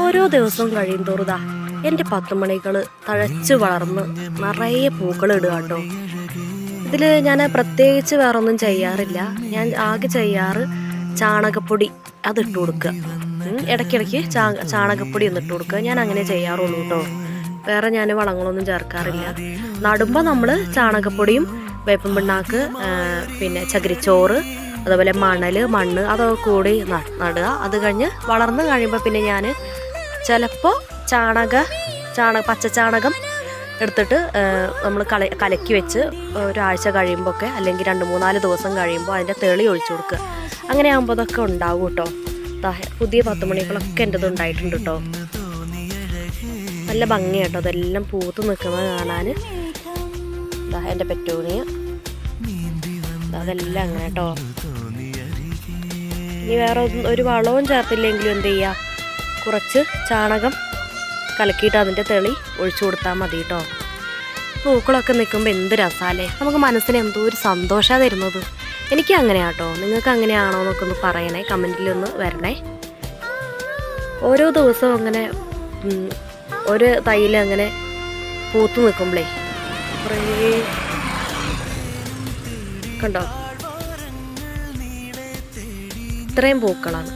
ഓരോ ദിവസവും കഴിയും തോറുതാ എൻ്റെ 10 മണികൾ തഴച്ച് വളർന്ന് നിറയെ പൂക്കൾ ഇടുക കേട്ടോ. ഇതിൽ ഞാൻ പ്രത്യേകിച്ച് വേറൊന്നും ചെയ്യാറില്ല. ഞാൻ ആകെ ചെയ്യാറ് ചാണകപ്പൊടി അതിട്ട് കൊടുക്കുക. ഇടയ്ക്കിടയ്ക്ക് ചാണകപ്പൊടി ഒന്നിട്ട് കൊടുക്കുക. ഞാൻ അങ്ങനെ ചെയ്യാറുള്ളൂ കേട്ടോ. വേറെ ഞാൻ വളങ്ങളൊന്നും ചേർക്കാറില്ല. നടുമ്പോൾ നമ്മൾ ചാണകപ്പൊടിയും വേപ്പൻ പിണ്ണാക്ക് പിന്നെ ചകിരിച്ചോറ് അതുപോലെ മണ്ണ് അതൊക്കെ കൂടി നടുക. അത് കഴിഞ്ഞ് വളർന്ന് കഴിയുമ്പോൾ പിന്നെ ഞാൻ ചിലപ്പോൾ പച്ചച്ചാണകം എടുത്തിട്ട് നമ്മൾ കലക്കി വെച്ച് ഒരാഴ്ച കഴിയുമ്പോൾ ഒക്കെ അല്ലെങ്കിൽ 2-3-4 ദിവസം കഴിയുമ്പോൾ അതിൻ്റെ തെളി ഒഴിച്ചു കൊടുക്കുക. അങ്ങനെ ആകുമ്പോൾ അതൊക്കെ ഉണ്ടാവും കേട്ടോ. പുതിയ 10 മണികളൊക്കെ എൻ്റെത് ഉണ്ടായിട്ടുണ്ട് കേട്ടോ. നല്ല ഭംഗിയാട്ടോ അതെല്ലാം പൂത്ത് നിൽക്കുന്നത് കാണാൻ. എൻ്റെ പെറ്റൂണിയ അതെല്ലാം അങ്ങനെ കേട്ടോ. ഇനി വേറെ ഒരു വളവും ചേർത്തില്ലെങ്കിലും എന്ത് ചെയ്യുക, കുറച്ച് ചാണകം കലക്കിയിട്ട് അതിൻ്റെ തെളി ഒഴിച്ചു കൊടുത്താൽ മതി കേട്ടോ. പൂക്കളൊക്കെ നിൽക്കുമ്പോൾ എന്ത് രസാലേ, നമുക്ക് മനസ്സിന് എന്തോ ഒരു സന്തോഷമാണ് തരുന്നത്. എനിക്ക് അങ്ങനെയാണ് കേട്ടോ. നിങ്ങൾക്ക് അങ്ങനെയാണോ എന്നൊക്കെ ഒന്ന് പറയണേ, കമൻറ്റിലൊന്ന് വരണേ. ഓരോ ദിവസവും അങ്ങനെ ഒരു തൈയിൽ അങ്ങനെ പൂത്ത് നിൽക്കുമ്പോഴേ കുറേ കണ്ടോ, ഇത്രയും പൂക്കളാണ്.